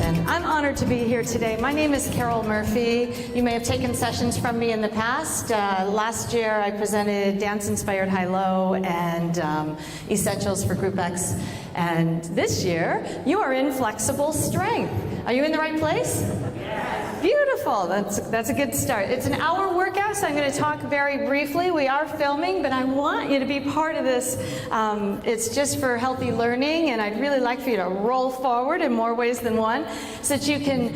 and I'm honored to be here today. My name is Carol Murphy. You may have taken sessions from me in the past. Last year I presented Dance-Inspired High-Low and Essentials for Group X. And this year, you are in Flexible Strength. Are you in the right place? Yes. Beautiful. That's a good start. It's an hour workout, so I'm going to talk very briefly. We are filming, but I want you to be part of this. It's just for healthy learning, and I'd really like for you to roll forward in more ways than one so that you can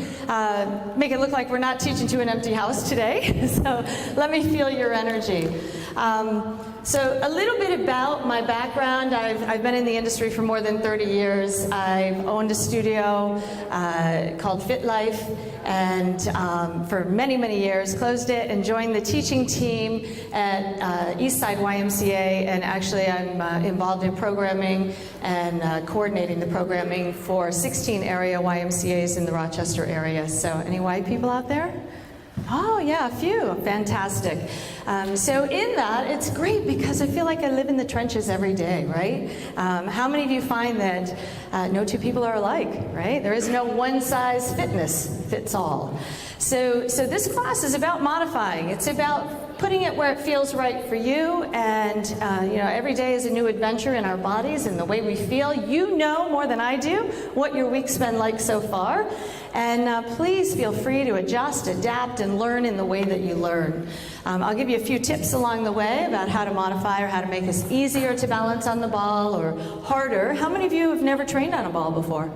make it look like we're not teaching to an empty house today. So let me feel your energy. So a little bit about my background. I've been in the industry for more than 30 years. I've owned a studio called Fit Life, and for many, many years, closed it and joined the teaching team at Eastside YMCA, and actually I'm involved in programming and coordinating the programming for 16 area YMCAs in the Rochester area. So any Y people out there? Oh yeah, a few. Fantastic. So in that, it's great because I feel like I live in the trenches every day, right? How many of you find that no two people are alike, right? There is no one size fits all. So this class is about modifying. It's about putting it where it feels right for you, and you know, every day is a new adventure in our bodies and the way we feel. You know more than I do what your week's been like so far, and please feel free to adjust, adapt, and learn in the way that you learn. I'll give you a few tips along the way about how to modify or how to make this easier to balance on the ball or harder. How many of you have never trained on a ball before?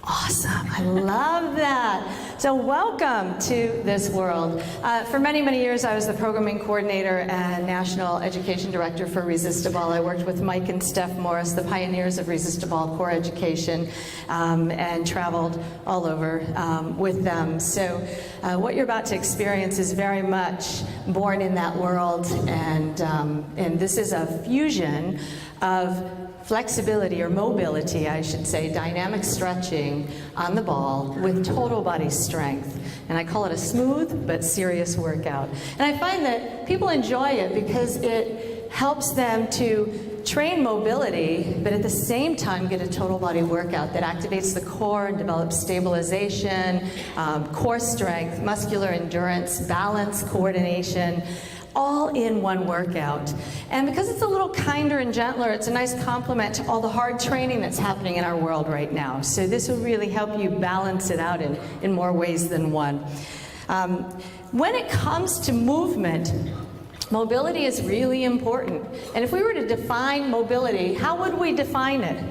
Awesome, I love that. So welcome to this world. For many, many years I was the programming coordinator and national education director for Resistable. I worked with Mike and Steph Morris, the pioneers of Resistable core education, and traveled all over with them. So what you're about to experience is very much born in that world, and this is a fusion of flexibility, or mobility, I should say, dynamic stretching on the ball with total body strength. And I call it a smooth but serious workout. And I find that people enjoy it because it helps them to train mobility, but at the same time get a total body workout that activates the core and develops stabilization, core strength, muscular endurance, balance, coordination, all in one workout. And because it's a little kinder and gentler, it's a nice complement to all the hard training that's happening in our world right now. So this will really help you balance it out in more ways than one. When it comes to movement, mobility is really important. And if we were to define mobility, how would we define it?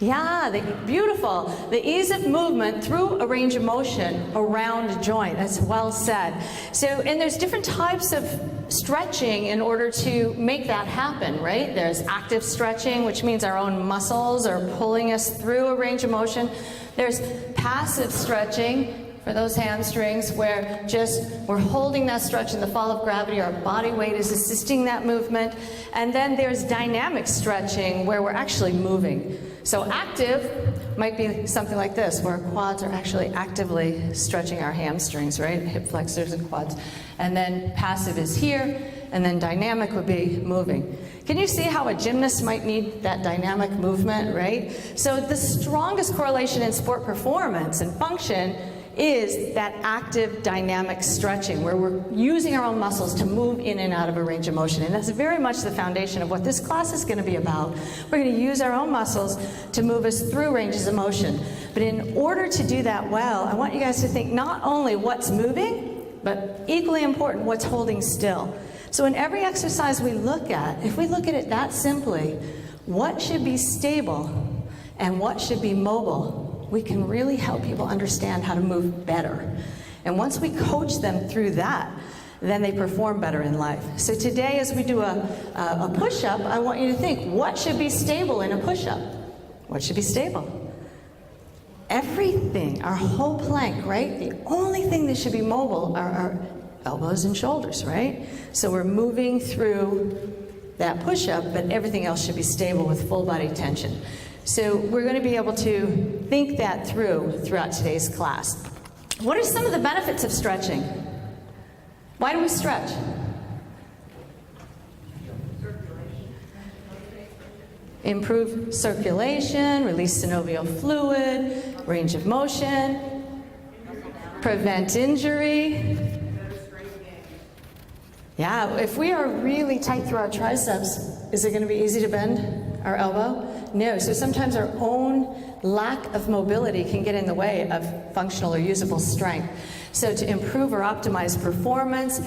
Yeah, beautiful. The ease of movement through a range of motion around a joint. That's well said. So, and there's different types of stretching in order to make that happen, right? There's active stretching, which means our own muscles are pulling us through a range of motion. There's passive stretching for those hamstrings, where just we're holding that stretch in the fall of gravity, our body weight is assisting that movement. And then there's dynamic stretching, where we're actually moving. So active might be something like this, where our quads are actually actively stretching our hamstrings, right? Hip flexors and quads. And then passive is here, and then dynamic would be moving. Can you see how a gymnast might need that dynamic movement, right? So the strongest correlation in sport performance and function is that active dynamic stretching, where we're using our own muscles to move in and out of a range of motion. And that's very much the foundation of what this class is going to be about. We're going to use our own muscles to move us through ranges of motion. But in order to do that well, I want you guys to think not only what's moving, but equally important, what's holding still. So in every exercise we look at, if we look at it that simply, what should be stable and what should be mobile, we can really help people understand how to move better. And once we coach them through that, then they perform better in life. So today, as we do a push-up, I want you to think, what should be stable in a push-up? What should be stable? Everything, our whole plank, right? The only thing that should be mobile are our elbows and shoulders, right? So we're moving through that push-up, but everything else should be stable with full body tension. So we're going to be able to think that throughout today's class. What are some of the benefits of stretching? Why do we stretch? Improve circulation, release synovial fluid, range of motion, prevent injury. Yeah, if we are really tight through our triceps, is it going to be easy to bend our elbow? No, so sometimes our own lack of mobility can get in the way of functional or usable strength. So to improve or optimize performance,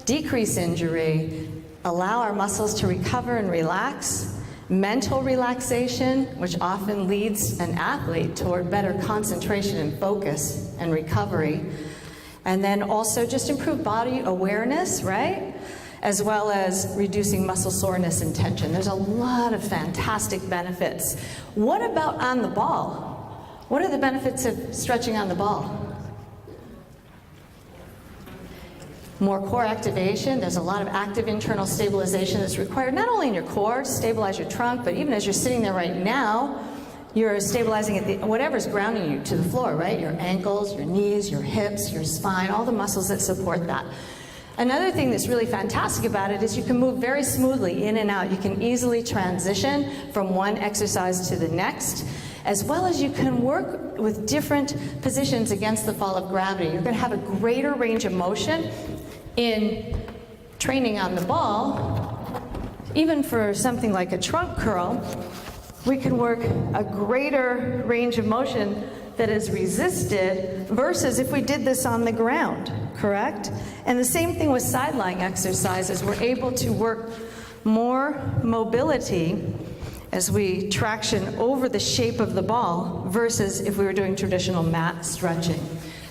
decrease injury, allow our muscles to recover and relax, mental relaxation, which often leads an athlete toward better concentration and focus and recovery. And then also just improve body awareness, right? As well as reducing muscle soreness and tension. There's a lot of fantastic benefits. What about on the ball? What are the benefits of stretching on the ball? More core activation. There's a lot of active internal stabilization that's required, not only in your core to stabilize your trunk, but even as you're sitting there right now, you're stabilizing whatever's grounding you to the floor, right? Your ankles, your knees, your hips, your spine, all the muscles that support that. Another thing that's really fantastic about it is you can move very smoothly in and out. You can easily transition from one exercise to the next, as well as you can work with different positions against the fall of gravity. You're going to have a greater range of motion in training on the ball. Even for something like a trunk curl, we can work a greater range of motion that is resisted versus if we did this on the ground, correct? And the same thing with sideline exercises. We're able to work more mobility as we traction over the shape of the ball versus if we were doing traditional mat stretching.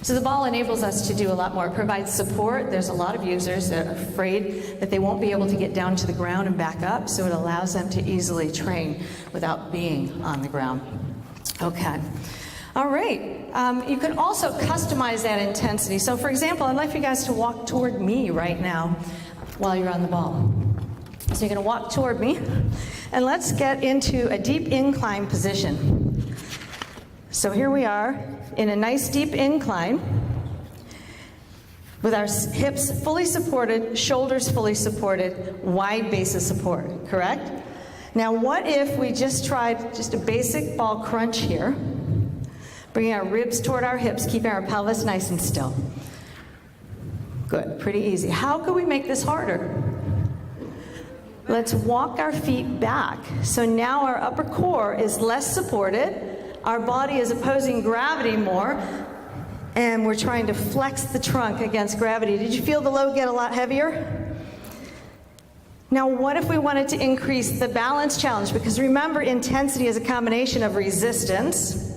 So the ball enables us to do a lot more. It provides support. There's a lot of users that are afraid that they won't be able to get down to the ground and back up, so it allows them to easily train without being on the ground. Okay. All right. You can also customize that intensity. So for example, I'd like for you guys to walk toward me right now while you're on the ball. So you're going to walk toward me, and let's get into a deep incline position. So here we are in a nice deep incline with our hips fully supported, shoulders fully supported, wide base of support, correct? Now what if we just tried just a basic ball crunch here, bringing our ribs toward our hips, keeping our pelvis nice and still. Good, pretty easy. How could we make this harder? Let's walk our feet back. So now our upper core is less supported, our body is opposing gravity more, and we're trying to flex the trunk against gravity. Did you feel the load get a lot heavier? Now what if we wanted to increase the balance challenge? Because remember, intensity is a combination of resistance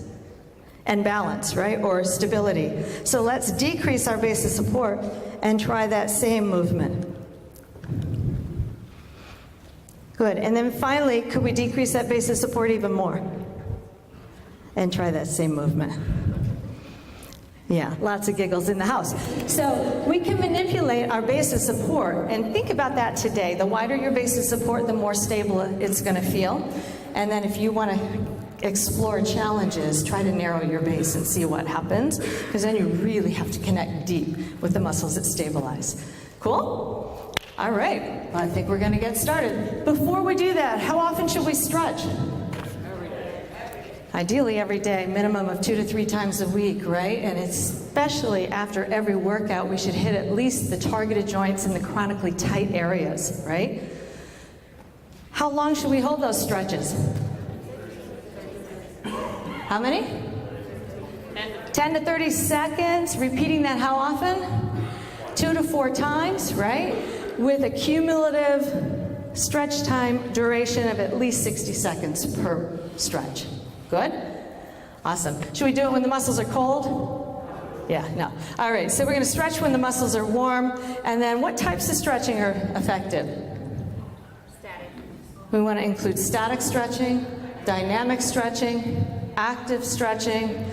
and balance, right? Or stability. So let's decrease our base of support and try that same movement. Good, and then finally, could we decrease that base of support even more? And try that same movement. Yeah, lots of giggles in the house. So we can manipulate our base of support, and think about that today. The wider your base of support, the more stable it's going to feel. And then if you want to explore challenges, try to narrow your base and see what happens, because then you really have to connect deep with the muscles that stabilize. Cool? All right, well, I think we're going to get started. Before we do that, how often should we stretch? Ideally every day, minimum of 2 to 3 times a week, right? And especially after every workout, we should hit at least the targeted joints in the chronically tight areas, right? How long should we hold those stretches? How many? 10 to 30 seconds. Repeating that how often? 2 to 4 times, right? With a cumulative stretch time duration of at least 60 seconds per stretch. Good? Awesome. Should we do it when the muscles are cold? Yeah, no. All right, so we're going to stretch when the muscles are warm. And then what types of stretching are effective? Static. We want to include static stretching, dynamic stretching, active stretching,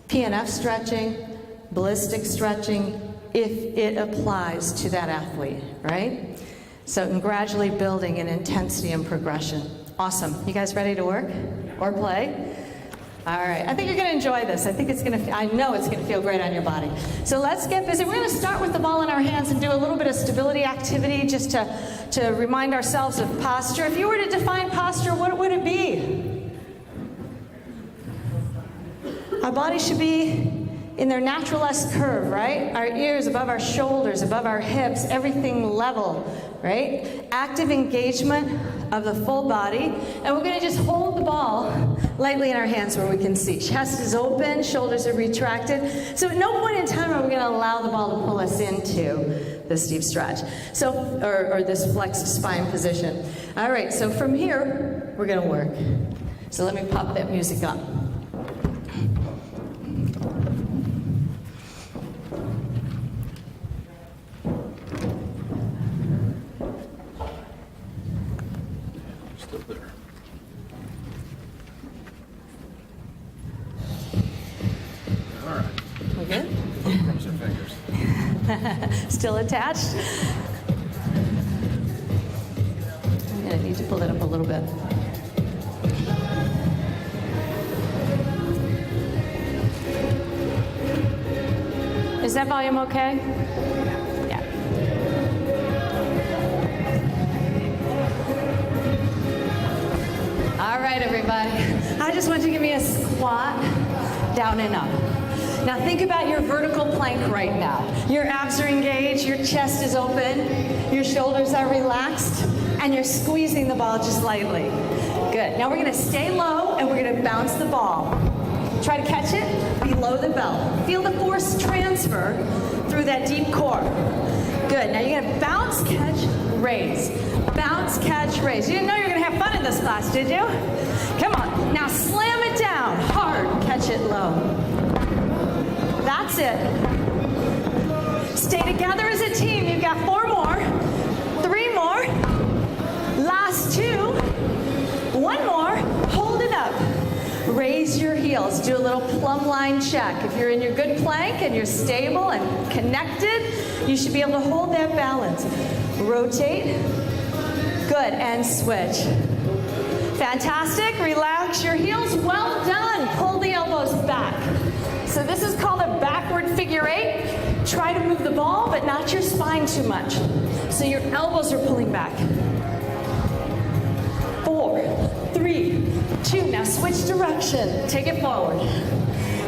PNF stretching, ballistic stretching, if it applies to that athlete, right? So gradually building in intensity and progression. Awesome. You guys ready to work or play? All right, I think you're going to enjoy this. I know it's going to feel great on your body. So let's get busy. We're going to start with the ball in our hands and do a little bit of stability activity just to remind ourselves of posture. If you were to define posture, what would it be? Our body should be in their natural S-curve, right? Our ears above our shoulders, above our hips, everything level, right? Active engagement of the full body. And we're going to just hold the ball lightly in our hands where we can see. Chest is open, shoulders are retracted. So at no point in time are we going to allow the ball to pull us into this deep stretch. So, or this flexed spine position. All right, so from here, we're going to work. So let me pop that music up. Still attached? I'm going to need to pull it up a little bit. Is that volume okay? Yeah. All right, everybody. I just want you to give me a squat, down and up. Now think about your vertical plank right now. Your abs are engaged, your chest is open, your shoulders are relaxed, and you're squeezing the ball just lightly. Good. Now we're going to stay low and we're going to bounce the ball. Try to catch it below the belt. Feel the force transfer through that deep core. Good. Now you're going to bounce, catch, raise. Bounce, catch, raise. You didn't know you were going to have fun in this class, did you? Come on. Now slam it down. Hard. Catch it low. That's it. Stay together as a team. You've got 4 more, 3 more, last 2, 1 more. Hold it up. Raise your heels. Do a little plumb line check. If you're in your good plank and you're stable and connected, you should be able to hold that balance. Rotate. Good. And switch. Fantastic. Relax your heels. Well done. Pull the elbows back. So this is called a backward figure 8. Try to move the ball, but not your spine too much. So your elbows are pulling back. 4, 3, 2. Now switch direction. Take it forward.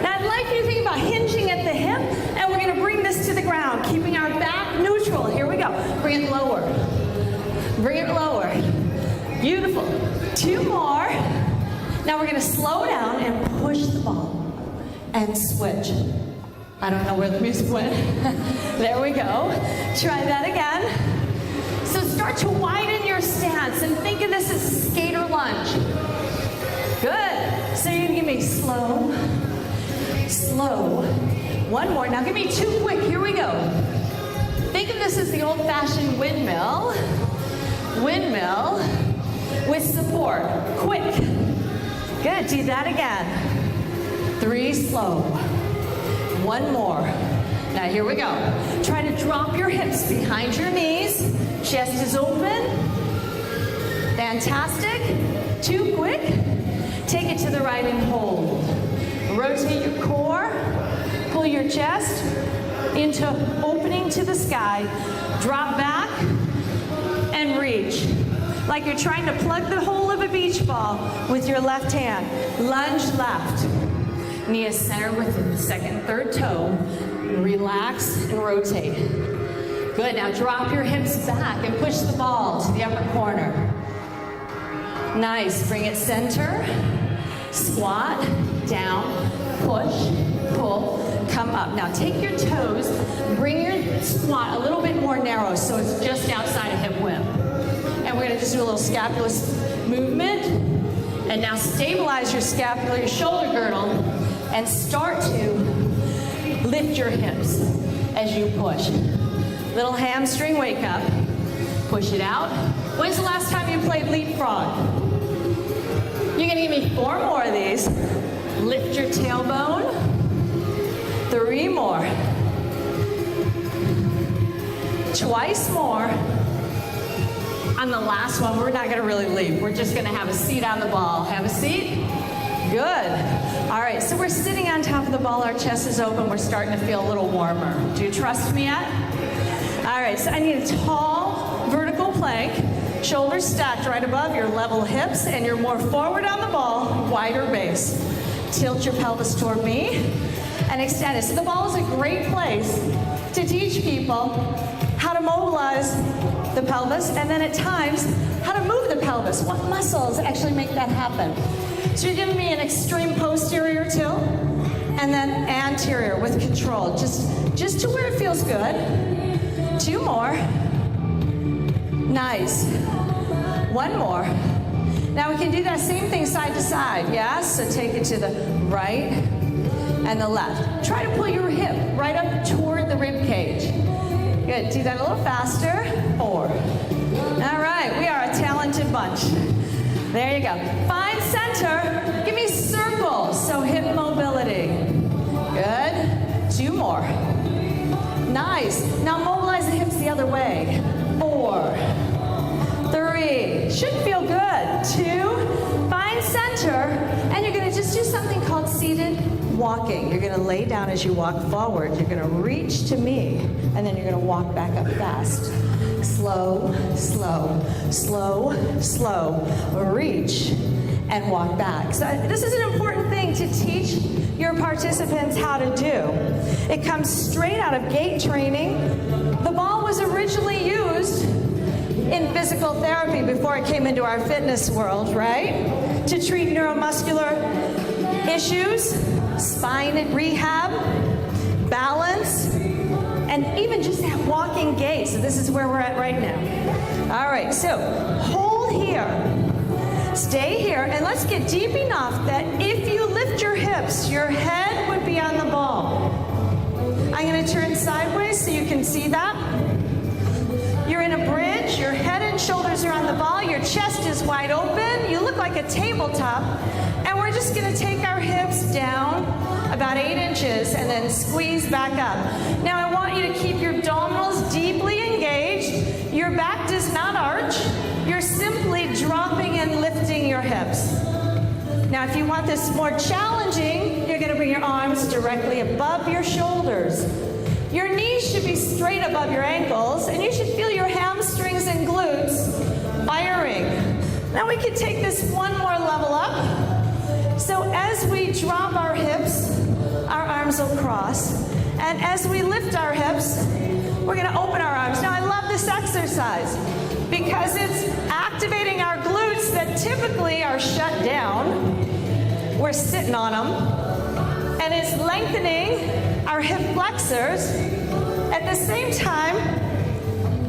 Now I'd like you to think about hinging at the hip, and we're going to bring this to the ground, keeping our back neutral. Here we go. Bring it lower. Bring it lower. Beautiful. 2 more. Now we're going to slow down and push the ball. And switch. I don't know where the music went. There we go. Try that again. So start to widen your stance and think of this as a skater lunge. Good. So you're going to give me slow, slow. 1 more. Now give me 2 quick. Here we go. Think of this as the old-fashioned windmill. Windmill with support. Quick. Good. Do that again. 3 slow. 1 more. Now here we go. Try to drop your hips behind your knees. Chest is open. Fantastic. 2 quick. Take it to the right and hold. Rotate your core. Pull your chest into opening to the sky. Drop back and reach. Like you're trying to plug the hole of a beach ball with your left hand. Lunge left. Knee is centered within the 2nd, 3rd toe. Relax and rotate. Good. Now drop your hips back and push the ball to the upper corner. Nice. Bring it center. Squat. Down. Push. Pull. Come up. Now take your toes. Bring your squat a little bit more narrow so it's just outside of hip width. And we're going to just do a little scapulus movement. And now stabilize your scapula, your shoulder girdle, and start to lift your hips as you push. Little hamstring wake up. Push it out. When's the last time you played leapfrog? You're going to give me 4 more of these. Lift your tailbone. 3 more. Twice more. On the last one, we're not going to really leap. We're just going to have a seat on the ball. Have a seat. Good. All right, so we're sitting on top of the ball, our chest is open, we're starting to feel a little warmer. Do you trust me yet? All right, so I need a tall, vertical plank, shoulders stacked right above your level hips, and you're more forward on the ball, wider base. Tilt your pelvis toward me and extend it. So the ball is a great place to teach people how to mobilize the pelvis, and then at times, how to move the pelvis. What muscles actually make that happen? So you're giving me an extreme posterior tilt, and then anterior with control, just to where it feels good. 2 more. Nice. 1 more. Now we can do that same thing side to side, yes? So take it to the right and the left. Try to pull your hip right up toward the rib cage. Good, do that a little faster. 4. All right, we are a talented bunch. There you go. Find center. Give me circles, so hip mobility. Good. 2 more. Nice. Now mobilize the hips the other way. 4. 3. Should feel good. 2. Find center, and you're going to just do something called seated walking. You're going to lay down as you walk forward. You're going to reach to me, and then you're going to walk back up fast. Slow, slow, slow, slow. Reach and walk back. So this is an important thing to teach your participants how to do. It comes straight out of gait training. The ball was originally used in physical therapy before it came into our fitness world, right? To treat neuromuscular issues, spine rehab, balance, and even just that walking gait. So this is where we're at right now. All right, so hold here, stay here, and let's get deep enough that if you lift your hips, your head would be on the ball. I'm going to turn sideways so you can see that. You're in a bridge, your head and shoulders are on the ball, your chest is wide open, you look like a tabletop, and we're just going to take our hips down about 8 inches and then squeeze back up. Now I want you to keep your abdominals deeply engaged. Your back does not arch. You're simply dropping and lifting your hips. Now if you want this more challenging, you're going to bring your arms directly above your shoulders. Your knees should be straight above your ankles, and you should feel your hamstrings and glutes firing. Now we can take this one more level up. So as we drop our hips, our arms will cross. And as we lift our hips, we're going to open our arms. Now I love this exercise because it's activating our glutes that typically are shut down. We're sitting on them. And it's lengthening our hip flexors. At the same time,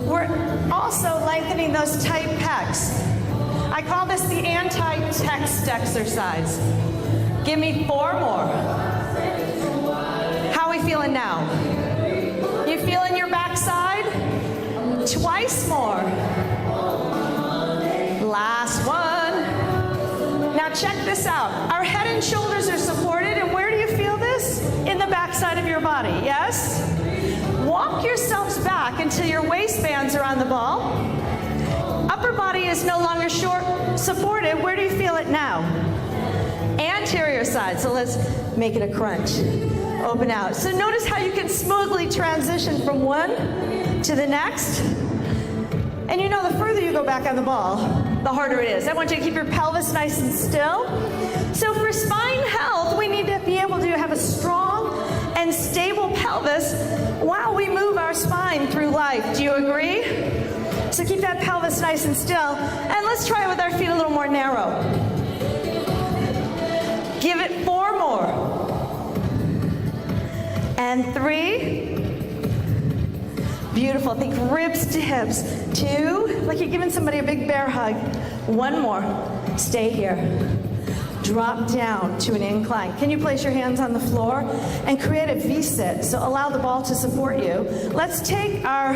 we're also lengthening those tight pecs. I call this the anti-text exercise. Give me 4 more. How are we feeling now? You feeling your backside? Twice more. Last one. Now check this out. Our head and shoulders are supported, and where do you feel this? In the backside of your body, yes? Walk yourselves back until your waistbands are on the ball. Upper body is no longer supported. Where do you feel it now? Anterior side. So let's make it a crunch. Open out. So notice how you can smoothly transition from one to the next. And you know, the further you go back on the ball, the harder it is. I want you to keep your pelvis nice and still. So for spine health, we need to be able to have a strong and stable pelvis while we move our spine through life. Do you agree? So keep that pelvis nice and still. And let's try it with our feet a little more narrow. Give it 4 more. And 3. Beautiful. Think ribs to hips. 2. Like you're giving somebody a big bear hug. 1 more. Stay here. Drop down to an incline. Can you place your hands on the floor and create a V-sit? So allow the ball to support you. Let's take our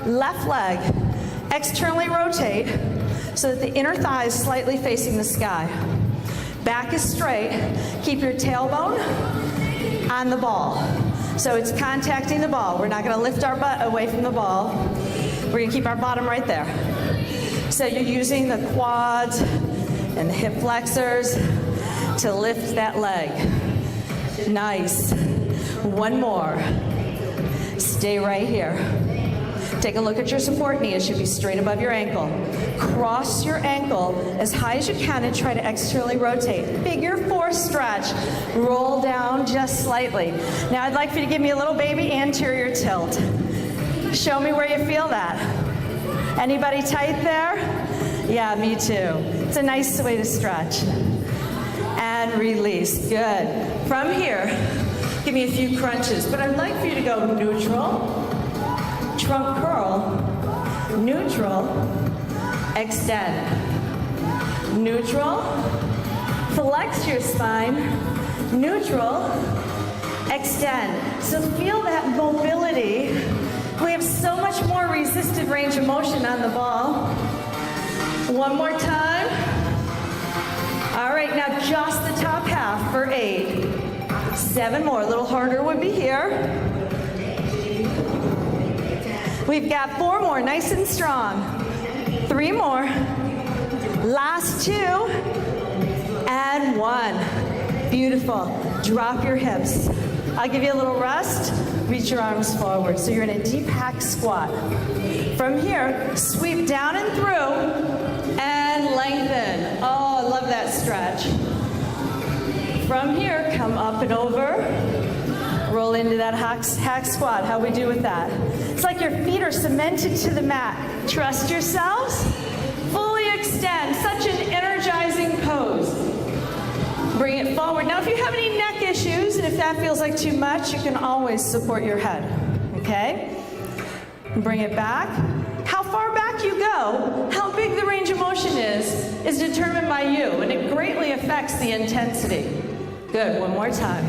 left leg, externally rotate so that the inner thigh is slightly facing the sky. Back is straight. Keep your tailbone on the ball. So it's contacting the ball. We're not going to lift our butt away from the ball. We're going to keep our bottom right there. So you're using the quads and the hip flexors to lift that leg. Nice. One more. Stay right here. Take a look at your support knee. It should be straight above your ankle. Cross your ankle as high as you can and try to externally rotate. Figure 4 stretch. Roll down just slightly. Now I'd like for you to give me a little baby anterior tilt. Show me where you feel that. Anybody tight there? Yeah, me too. It's a nice way to stretch. And release. Good. From here, give me a few crunches, but I'd like for you to go neutral, trunk curl, neutral, extend. Neutral, flex your spine, neutral, extend. So feel that mobility. We have so much more resisted range of motion on the ball. One more time. All right, now just the top half for 8. 7 more, a little harder would be here. We've got 4 more, nice and strong. 3 more. Last 2. And 1. Beautiful. Drop your hips. I'll give you a little rest. Reach your arms forward. So you're in a deep hack squat. From here, sweep down and through and lengthen. Oh, I love that stretch. From here, come up and over. Roll into that hack squat. How we do with that? It's like your feet are cemented to the mat. Trust yourselves. Fully extend. Such an energizing pose. Bring it forward. Now, if you have any neck issues, and if that feels like too much, you can always support your head. Okay? Bring it back. How far back you go, how big the range of motion is determined by you, and it greatly affects the intensity. Good. One more time.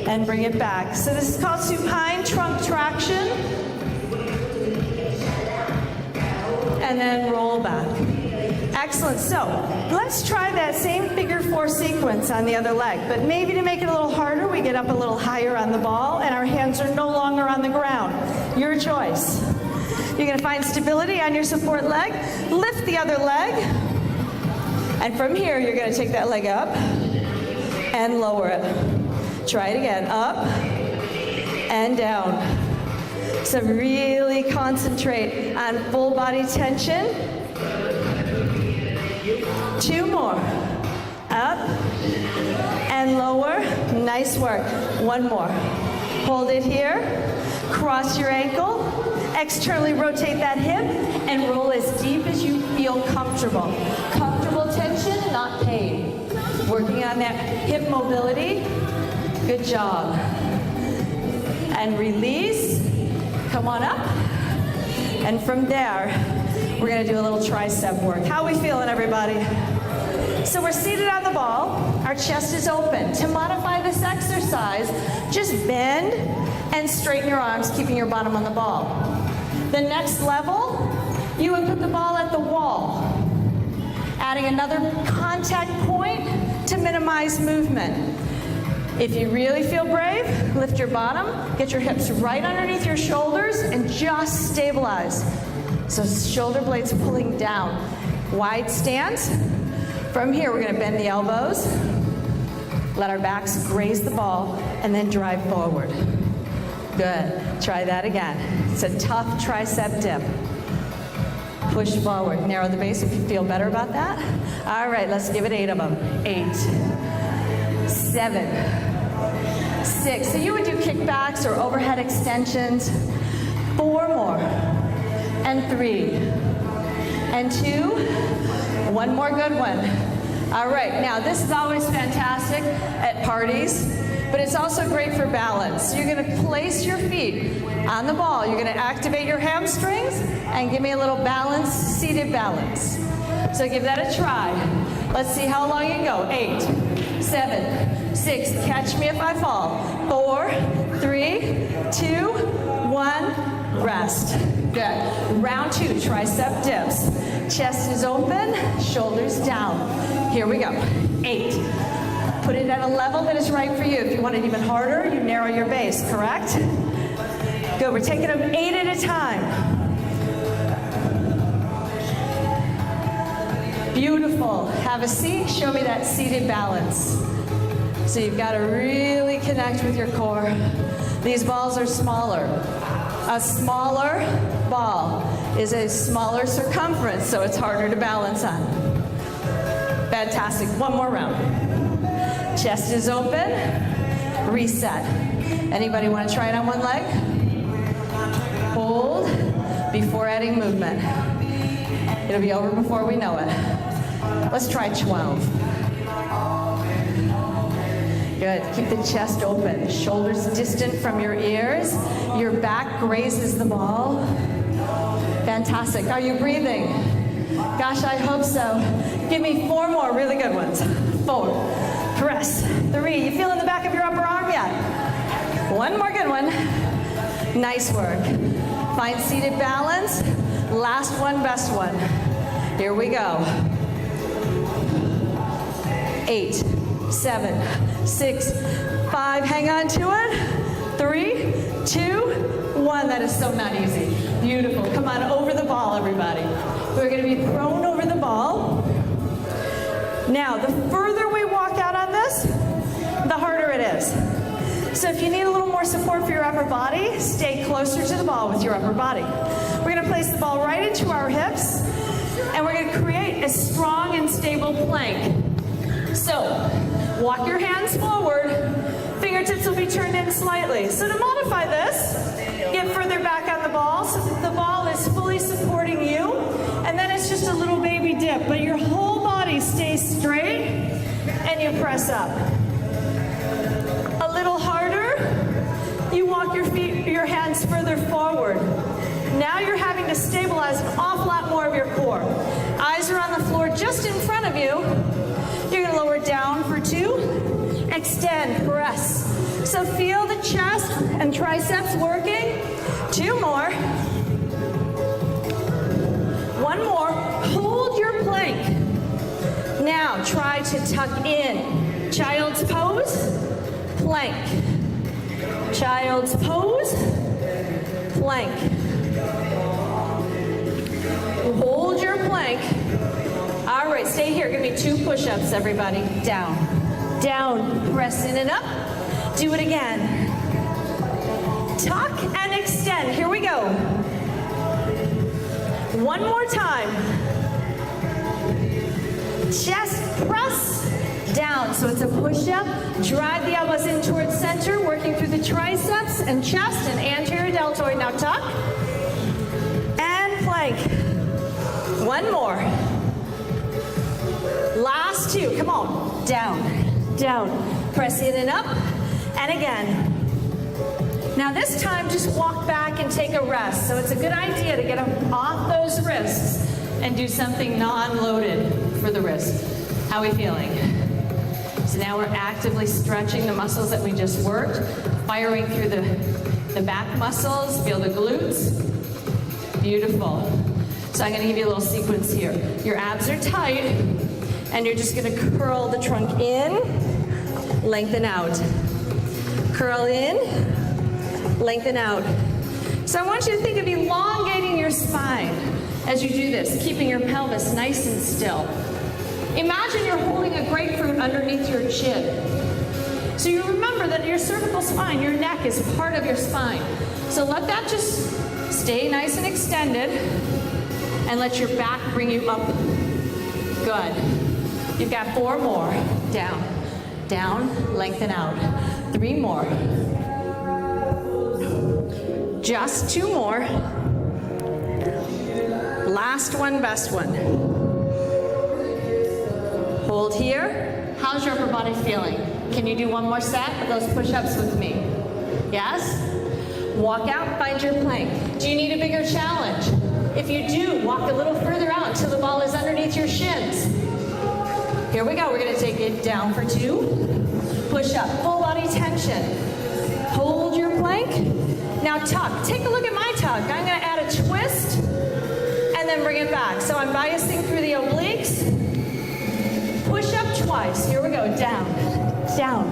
And bring it back. So this is called supine trunk traction. And then roll back. Excellent. So let's try that same figure 4 sequence on the other leg, but maybe to make it a little harder, we get up a little higher on the ball and our hands are no longer on the ground. Your choice. You're going to find stability on your support leg. Lift the other leg. And from here, you're going to take that leg up and lower it. Try it again. Up and down. So really concentrate on full body tension. 2 more. Up and lower. Nice work. 1 more. Hold it here. Cross your ankle. Externally rotate that hip and roll as deep as you feel comfortable. Comfortable tension, not pain. Working on that hip mobility. Good job. And release. Come on up. And from there, we're going to do a little tricep work. How are we feeling, everybody? So we're seated on the ball. Our chest is open. To modify this exercise, just bend and straighten your arms, keeping your bottom on the ball. The next level, you would put the ball at the wall, adding another contact point to minimize movement. If you really feel brave, lift your bottom, get your hips right underneath your shoulders, and just stabilize. So shoulder blades pulling down. Wide stance. From here, we're going to bend the elbows, let our backs graze the ball, and then drive forward. Good. Try that again. It's a tough tricep dip. Push forward. Narrow the base if you feel better about that. All right, let's give it 8 of them. 8, 7, 6. So you would do kickbacks or overhead extensions. 4 more. And 3. And 2. 1 more good one. All right, now this is always fantastic at parties, but it's also great for balance. You're going to place your feet on the ball. You're going to activate your hamstrings and give me a little balance, seated balance. So give that a try. Let's see how long you can go. 8, 7, 6. Catch me if I fall. 4, 3, 2, 1. Rest. Good. Round 2, tricep dips. Chest is open, shoulders down. Here we go. 8. Put it at a level that is right for you. If you want it even harder, you narrow your base, correct? Good. We're taking them 8 at a time. Beautiful. Have a seat. Show me that seated balance. So you've got to really connect with your core. These balls are smaller. A smaller ball is a smaller circumference, so it's harder to balance on. Fantastic. One more round. Chest is open. Reset. Anybody want to try it on one leg? Hold before adding movement. It'll be over before we know it. Let's try 12. Good. Keep the chest open. Shoulders distant from your ears. Your back grazes the ball. Fantastic. Are you breathing? Gosh, I hope so. Give me 4 more really good ones. 4. Press. 3. You feeling the back of your upper arm yet? 1 more good one. Nice work. Find seated balance. Last one, best one. Here we go. 8, 7, 6, 5. Hang on to it. 3, 2, 1. That is so not easy. Beautiful. Come on, over the ball, everybody. We're going to be prone over the ball. Now, the further we walk out on this, the harder it is. So if you need a little more support for your upper body, stay closer to the ball with your upper body. We're going to place the ball right into our hips, and we're going to create a strong and stable plank. So, walk your hands forward. Fingertips will be turned in slightly. So to modify this, get further back on the ball so that the ball is fully supporting you, and then it's just a little baby dip, but your whole body stays straight, and you press up. A little harder, you walk your hands further forward. Now you're having to stabilize an awful lot more of your core. Eyes are on the floor just in front of you. You're going to lower down for 2. Extend, press. So feel the chest and triceps working. 2 more. 1 more. Hold your plank. Now try to tuck in. Child's pose, plank. Child's pose, plank. Hold your plank. All right, stay here. Give me 2 push-ups, everybody. Down, down, press in and up. Do it again. Tuck and extend. Here we go. 1 more time. Chest press down. So it's a push-up. Drive the elbows in towards center, working through the triceps and chest and anterior deltoid. Now tuck and plank. 1 more. Last 2. Come on. Down, down. Press in and up. And again. Now this time, just walk back and take a rest. So it's a good idea to get off those wrists and do something non-loaded for the wrist. How are we feeling? So now we're actively stretching the muscles that we just worked, firing through the back muscles, feel the glutes. Beautiful. So I'm going to give you a little sequence here. Your abs are tight, and you're just going to curl the trunk in, lengthen out. Curl in, lengthen out. So I want you to think of elongating your spine as you do this, keeping your pelvis nice and still. Imagine you're holding a grapefruit underneath your chin. So you remember that your cervical spine, your neck is part of your spine. So let that just stay nice and extended, and let your back bring you up. Good. You've got 4 more. Down, down, lengthen out. 3 more. Just 2 more. Last one, best one. Hold here. How's your upper body feeling? Can you do 1 more set of those push-ups with me? Yes? Walk out, find your plank. Do you need a bigger challenge? If you do, walk a little further out until the ball is underneath your shins. Here we go. We're going to take it down for 2. Push up, full body tension. Hold your plank. Now tuck. Take a look at my tuck. I'm going to add a twist and then bring it back. So I'm biasing through the obliques. Push up twice. Here we go. Down, down.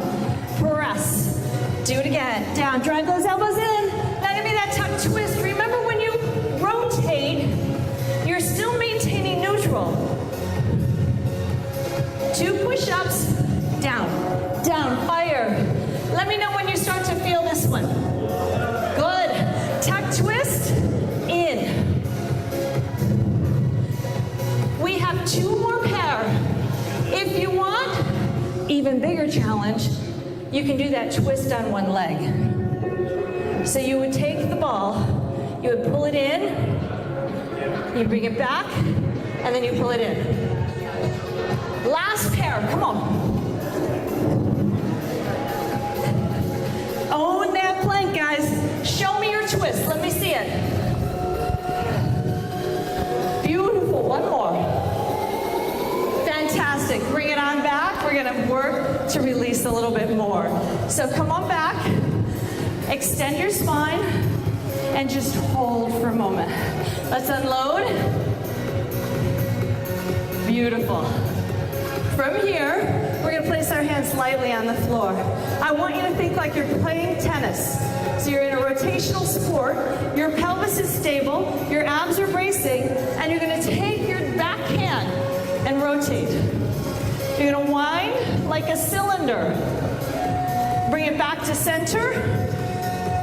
Press. Do it again. Down. Drive those elbows in. Now give me that tuck twist. Remember when you rotate, you're still maintaining neutral. tuck twist, in. We have 2 more pair. If you want, even bigger challenge, you can do that twist on one leg. So you would take the ball, you would pull it in, you bring it back, and then you pull it in. Last pair, come on. Own that plank, guys. Show me your twist, let me see it. Beautiful, one more. Fantastic, bring it on back. We're gonna work to release a little bit more. So come on back, extend your spine, and just hold for a moment. Let's unload. Beautiful. From here, we're gonna place our hands lightly on the floor. I want you to think like you're playing tennis. So you're in a rotational sport, your pelvis is stable, your abs are bracing, and you're gonna take your back hand and rotate. You're gonna wind like a cylinder. Bring it back to center.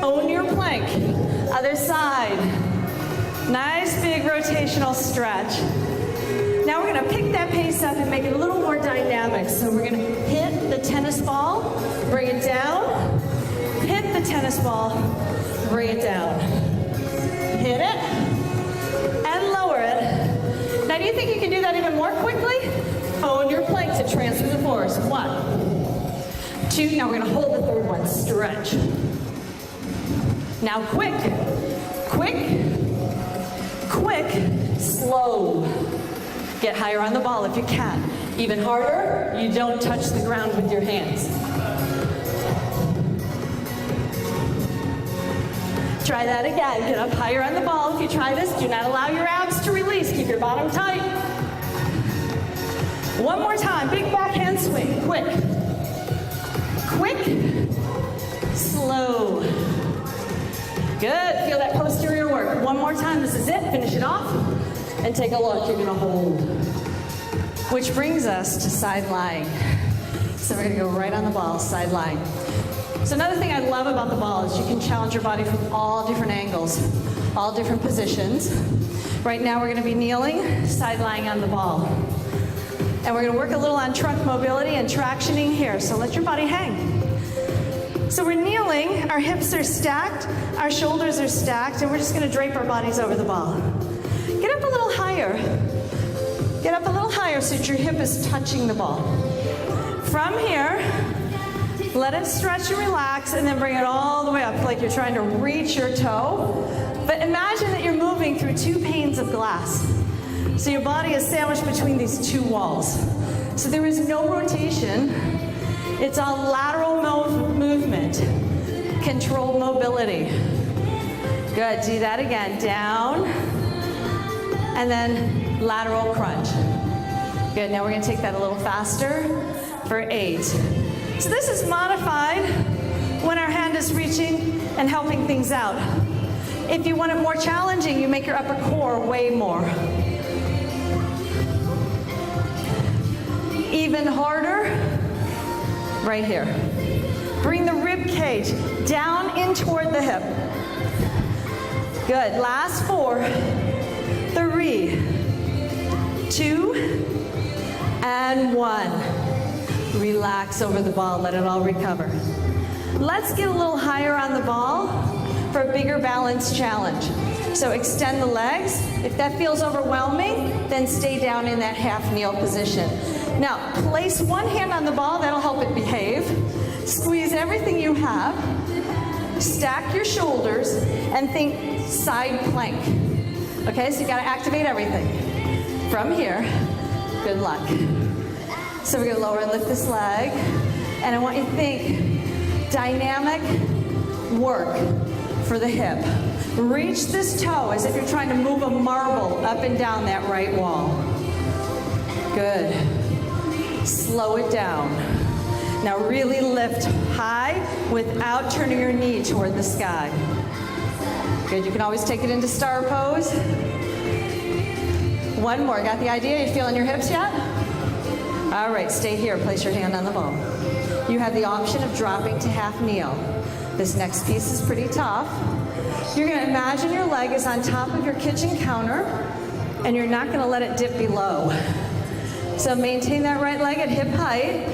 Own your plank. Other side. Nice big rotational stretch. Now we're gonna pick that pace up and make it a little more dynamic. So we're gonna hit the tennis ball, bring it down, hit the tennis ball, bring it down. Hit it, and lower it. Now do you think you can do that even more quickly? Own your plank to transfer the force. 1, 2, now we're gonna hold the third one, stretch. Now quick, quick, quick, slow. Get higher on the ball if you can. Even harder, you don't touch the ground with your hands. Try that again. Get up higher on the ball if you try this. Do not allow your abs to release. Keep your bottom tight. One more time. Big backhand swing. Quick. Quick. Slow. Good. Feel that posterior work. One more time. This is it. Finish it off. And take a look. You're going to hold. Which brings us to side lying. So we're going to go right on the ball, side lying. So another thing I love about the ball is you can challenge your body from all different angles, all different positions. Right now we're going to be kneeling, side lying on the ball. And we're going to work a little on trunk mobility and tractioning here. So let your body hang. So we're kneeling, our hips are stacked, our shoulders are stacked, and we're just going to drape our bodies over the ball. Get up a little higher. Get up a little higher so that your hip is touching the ball. From here, let it stretch and relax, and then bring it all the way up like you're trying to reach your toe. But imagine that you're moving through 2 panes of glass. So your body is sandwiched between these 2 walls. So there is no rotation. It's all lateral movement, controlled mobility. Good, do that again. Down, and then lateral crunch. Good, now we're gonna take that a little faster for 8. So this is modified when our hand is reaching and helping things out. If you want it more challenging, you make your upper core way more. Even harder, right here. Bring the rib cage down in toward the hip. Good, last 4, 3, 2, and 1. Relax over the ball, let it all recover. Let's get a little higher on the ball for a bigger balance challenge. So extend the legs. If that feels overwhelming, then stay down in that half kneel position. Now, place one hand on the ball, that'll help it behave. Squeeze everything you have. Stack your shoulders and think side plank. Okay, so you gotta activate everything. From here, good luck. So we're gonna lower and lift this leg. And I want you to think dynamic work for the hip. Reach this toe as if you're trying to move a marble up and down that right wall. Good. Slow it down. Now really lift high without turning your knee toward the sky. Good, you can always take it into star pose. One more, got the idea? You feeling your hips yet? All right, stay here, place your hand on the ball. You have the option of dropping to half kneel. This next piece is pretty tough. You're going to imagine your leg is on top of your kitchen counter, and you're not going to let it dip below. So maintain that right leg at hip height.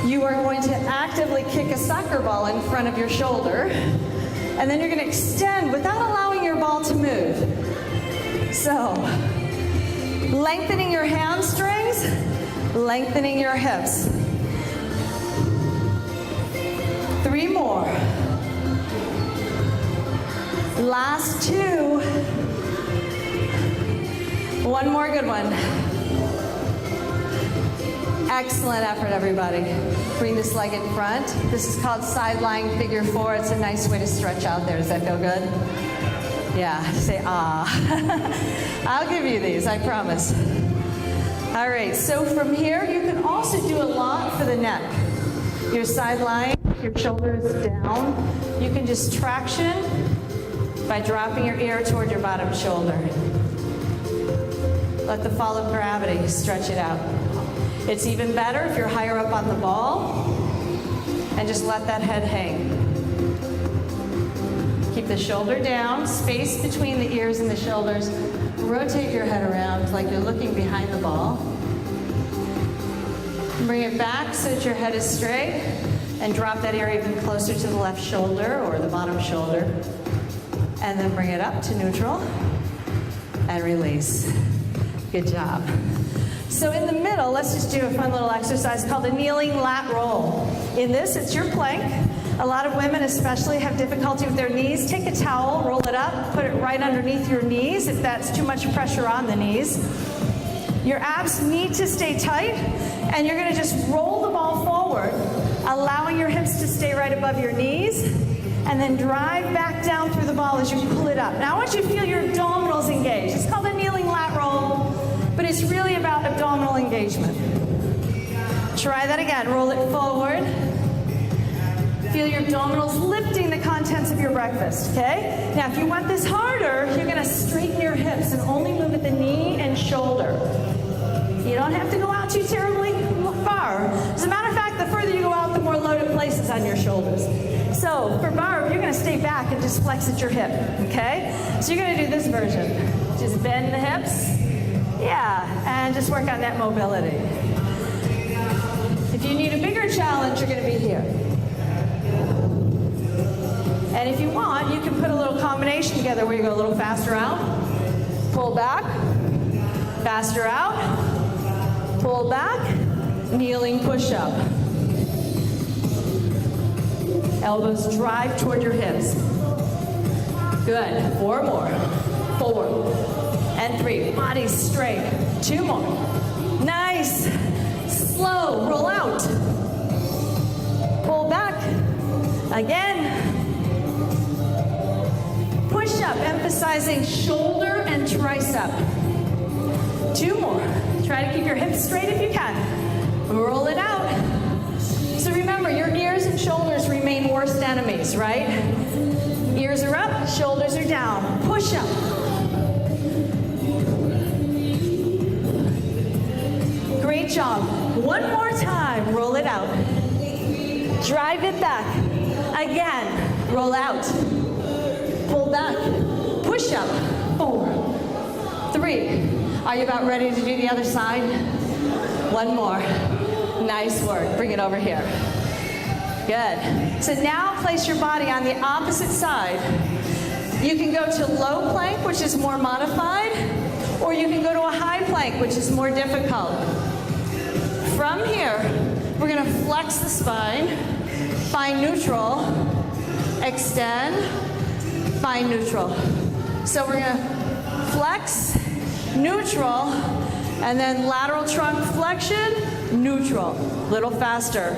You are going to actively kick a soccer ball in front of your shoulder, and then you're going to extend without allowing your ball to move. So, lengthening your hamstrings, lengthening your hips. 3 more. Last 2. 1 more good one. Excellent effort, everybody. Bring this leg in front. This is called sideline figure 4. It's a nice way to stretch out there. Does that feel good? Yeah, say ah. I'll give you these, I promise. All right, so from here, you can also do a lot for the neck. Your sideline, your shoulders down. You can just traction by dropping your ear toward your bottom shoulder. Let the fall of gravity stretch it out. It's even better if you're higher up on the ball and just let that head hang. Keep the shoulder down, space between the ears and the shoulders. Rotate your head around like you're looking behind the ball. Bring it back so that your head is straight, and drop that ear even closer to the left shoulder or the bottom shoulder. And then bring it up to neutral and release. Good job. So in the middle, let's just do a fun little exercise called a kneeling lat roll. In this, it's your plank. A lot of women especially have difficulty with their knees. Take a towel, roll it up, put it right underneath your knees if that's too much pressure on the knees. Your abs need to stay tight, and you're going to just roll the ball forward, allowing your hips to stay right above your knees, and then drive back down through the ball as you pull it up. Now I want you to feel your abdominals engaged. It's called a kneeling lat roll, but it's really about abdominal engagement. Try that again. Roll it forward. Feel your abdominals lifting the contents of your breakfast, okay? Now, if you want this harder, you're going to straighten your hips and only move at the knee and shoulder. You don't have to go out too terribly far. As a matter of fact, the further you go out, the more loaded places on your shoulders. So, for Barb, you're going to stay back and just flex at your hip, okay? So you're going to do this version. Just bend the hips. Yeah, and just work on that mobility. If you need a bigger challenge, you're going to be here. And if you want, you can put a little combination together where you go a little faster out, pull back, faster out, pull back, kneeling push-up. Elbows drive toward your hips. Good. 4 more. 4 and 3. Body straight. 2 more. Nice. Slow. Roll out. Pull back. Again. Push up, emphasizing shoulder and tricep. 2 more. Try to keep your hips straight if you can. Roll it out. So remember, your ears and shoulders remain worst enemies, right? Ears are up, shoulders are down. Push up. Great job. 1 more time. Roll it out. Drive it back. Again. Roll out. Pull back. Push up. 4, 3. Are you about ready to do the other side? 1 more. Nice work. Bring it over here. Good. So now place your body on the opposite side. You can go to low plank, which is more modified, or you can go to a high plank, which is more difficult. From here, we're going to flex the spine, find neutral, extend, find neutral. So we're going to flex, neutral, and then lateral trunk flexion, neutral. Little faster.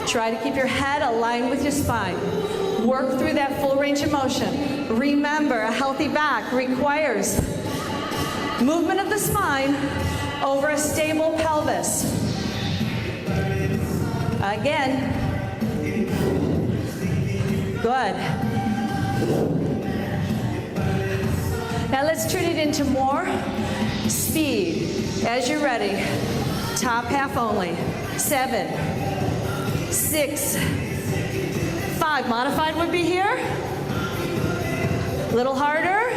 Try to keep your head aligned with your spine. Work through that full range of motion. Remember, a healthy back requires movement of the spine over a stable pelvis. Again. Good. Now let's turn it into more speed. As you're ready, top half only. 7, 6, 5, 5. Modified would be here. Little harder,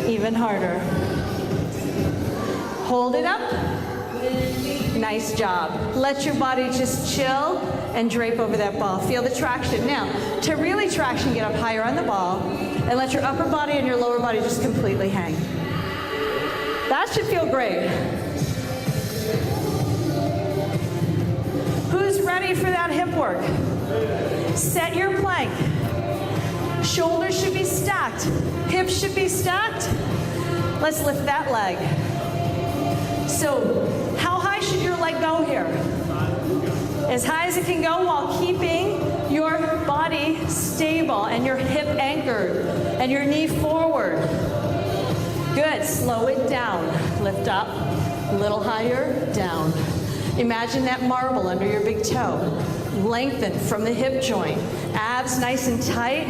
even harder. Hold it up. Nice job. Let your body just chill and drape over that ball. Feel the traction. Now, to really traction, get up higher on the ball and let your upper body and your lower body just completely hang. That should feel great. Who's ready for that hip work? Set your plank. Shoulders should be stacked. Hips should be stacked. Let's lift that leg. So, how high should your leg go here? As high as it can go while keeping your body stable and your hip anchored and your knee forward. Good. Slow it down. Lift up. A little higher. Down. Imagine that marble under your big toe. Lengthen from the hip joint. Abs nice and tight.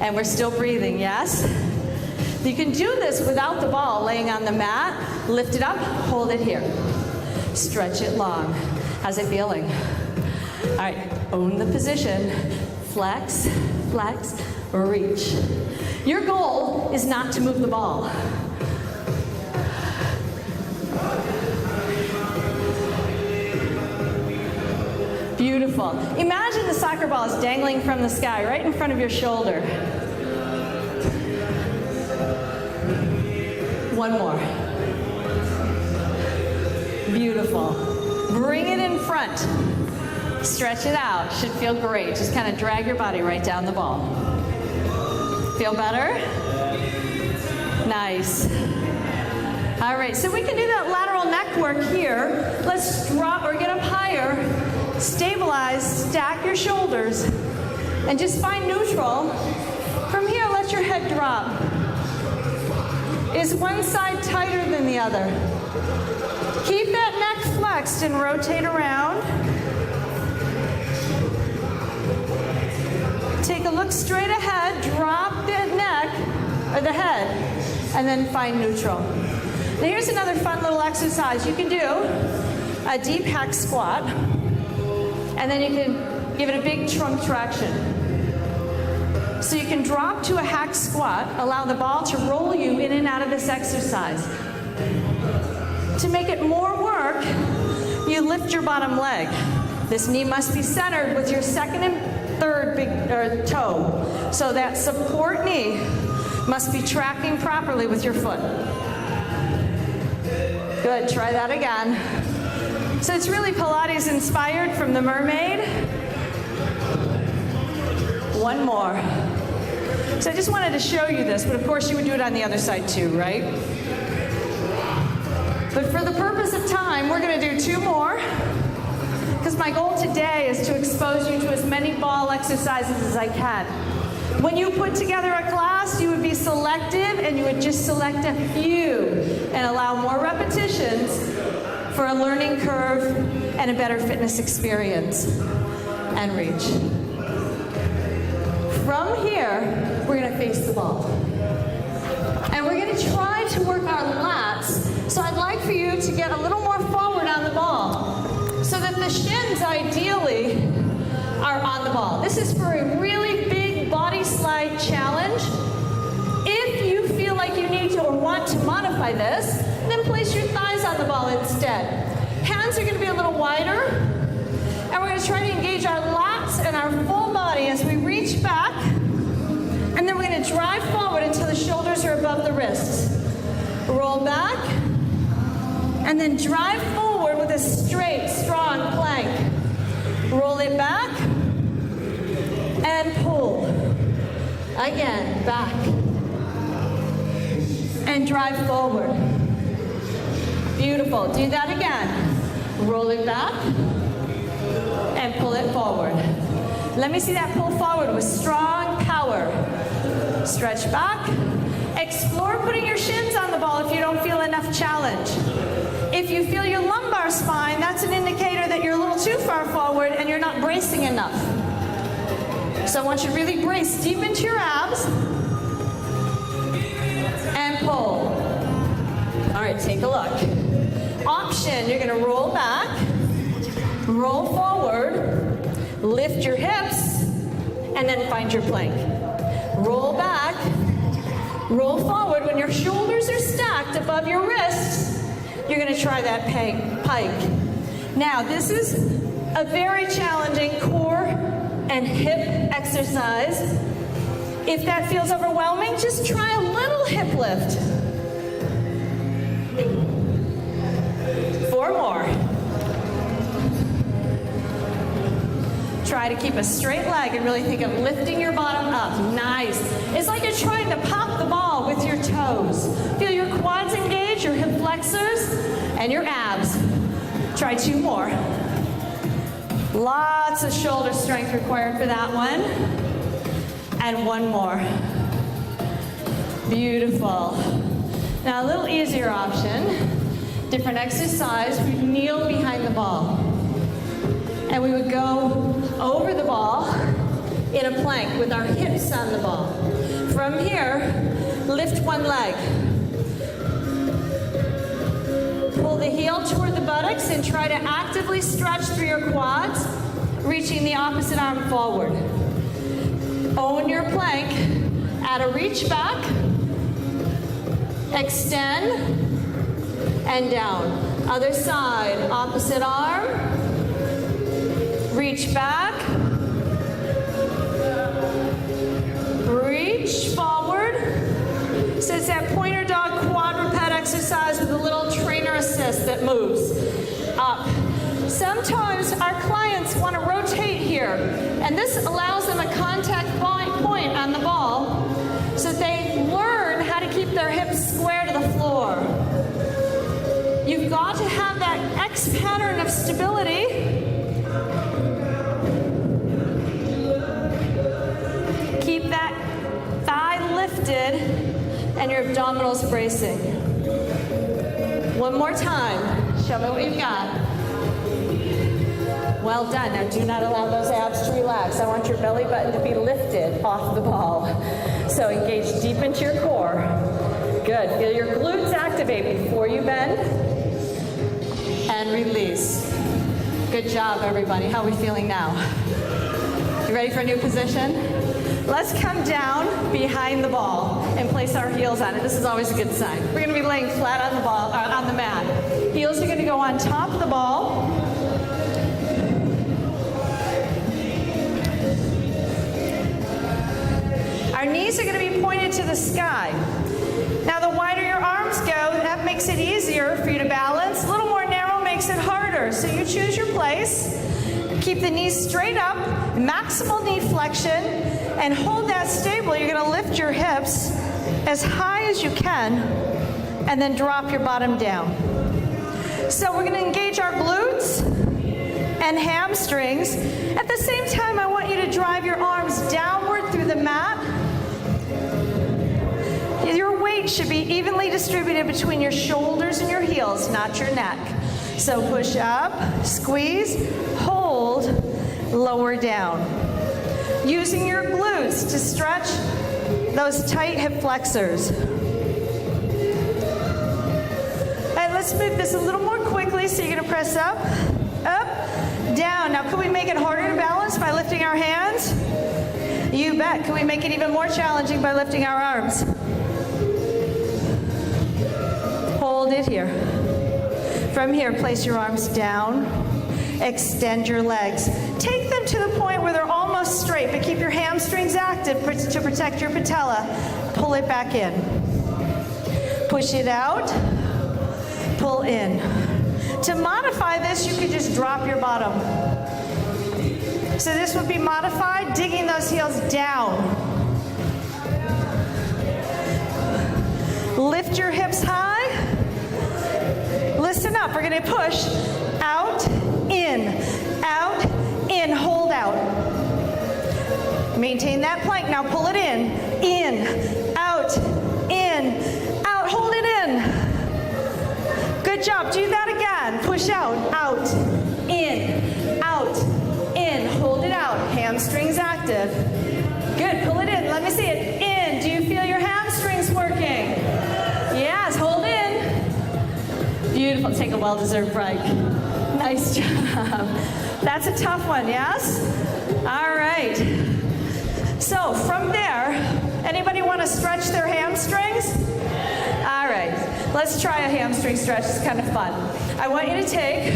And we're still breathing, yes? You can do this without the ball laying on the mat. Lift it up. Hold it here. Stretch it long. How's it feeling? All right, own the position. Flex, flex, reach. Your goal is not to move the ball. Beautiful. Imagine the soccer ball is dangling from the sky right in front of your shoulder. One more. Beautiful. Bring it in front. Stretch it out. Should feel great. Just kind of drag your body right down the ball. Feel better? Nice. All right, so we can do that lateral neck work here. Let's drop or get up higher. Stabilize, stack your shoulders, and just find neutral. From here, let your head drop. Is one side tighter than the other? Keep that neck flexed and rotate around. Take a look straight ahead, drop the neck, or the head, and then find neutral. Now here's another fun little exercise. You can do a deep hack squat, and then you can give it a big trunk traction. So you can drop to a hack squat, allow the ball to roll you in and out of this exercise. To make it more work, you lift your bottom leg. This knee must be centered with your second and third big toe. So that support knee must be tracking properly with your foot. Good, try that again. So it's really Pilates inspired from the mermaid. One more. So I just wanted to show you this, but of course you would do it on the other side too, right? But for the purpose of time, we're going to do 2 more, because my goal today is to expose you to as many ball exercises as I can. When you put together a class, you would be selective and you would just select a few and allow more repetitions for a learning curve and a better fitness experience. And reach. From here, we're going to face the ball. And we're going to try to work our lats. So I'd like for you to get a little more forward on the ball so that the shins ideally are on the ball. This is for a really big body slide challenge. If you feel like you need to or want to modify this, then place your thighs on the ball instead. Hands are going to be a little wider, and we're going to try to engage our lats and our full body as we reach back, and then we're going to drive forward until the shoulders are above the wrists. Roll back, and then drive forward with a straight, strong plank. Roll it back, and pull. Again, back. And drive forward. Beautiful. Do that again. Roll it back, and pull it forward. Let me see that pull forward with strong power. Stretch back. Explore putting your shins on the ball if you don't feel enough challenge. If you feel your lumbar spine, that's an indicator that you're a little too far forward and you're not bracing enough. So I want you to really brace deep into your abs and pull. All right, take a look. Option, you're going to roll back, roll forward, lift your hips, and then find your plank. Roll back, roll forward. When your shoulders are stacked above your wrists, you're gonna try that pike. Now, this is a very challenging core and hip exercise. If that feels overwhelming, just try a little hip lift. 4 more. Try to keep a straight leg and really think of lifting your bottom up. Nice. It's like you're trying to pop the ball with your toes. Feel your quads engage, your hip flexors, and your abs. Try 2 more. Lots of shoulder strength required for that one. And 1 more. Beautiful. Now a little easier option. Different exercise. We kneel behind the ball. And we would go over the ball in a plank with our hips on the ball. From here, lift one leg. Pull the heel toward the buttocks and try to actively stretch through your quads, reaching the opposite arm forward. Own your plank. Add a reach back, extend, and down. Other side, opposite arm. Reach back, reach forward. So it's that pointer dog quadruped exercise with a little trainer assist that moves up. Sometimes our clients want to rotate here, and this allows them a contact point on the ball so that they learn how to keep their hips square to the floor. You've got to have that X pattern of stability. Keep that thigh lifted and your abdominals bracing. One more time. Show me what you've got. Well done. Now do not allow those abs to relax. I want your belly button to be lifted off the ball. So engage deep into your core. Good. Feel your glutes activate before you bend. And release. Good job, everybody. How are we feeling now? You ready for a new position? Let's come down behind the ball and place our heels on it. This is always a good sign. We're going to be laying flat on the ball, on the mat. Heels are going to go on top of the ball. Our knees are going to be pointed to the sky. Now, the wider your arms go, that makes it easier for you to balance. A little more narrow makes it harder. So you choose your place. Keep the knees straight up, maximal knee flexion, and hold that stable. You're going to lift your hips as high as you can, and then drop your bottom down. So we're going to engage our glutes and hamstrings. At the same time, I want you to drive your arms downward through the mat. Your weight should be evenly distributed between your shoulders and your heels, not your neck. So push up, squeeze, hold, lower down. Using your glutes to stretch those tight hip flexors. All right, let's move this a little more quickly. So you're going to press up, up, down. Now, could we make it harder to balance by lifting our hands? You bet. Can we make it even more challenging by lifting our arms? Hold it here. From here, place your arms down. Extend your legs. Take them to the point where they're almost straight, but keep your hamstrings active to protect your patella. Pull it back in. Push it out. Pull in. To modify this, you could just drop your bottom. So this would be modified, digging those heels down. Lift your hips high. Listen up. We're going to push out, in, hold out. Maintain that plank. Now pull it in, out, hold it in. Good job. Do that again. Push out, in, hold it out. Hamstrings active. Good. Pull it in. Let me see it. In. Do you feel your hamstrings working? Yes. Hold in. Beautiful. Take a well-deserved break. Nice job. That's a tough one, yes? All right. So from there, anybody want to stretch their hamstrings? All right, let's try a hamstring stretch. It's kind of fun. I want you to take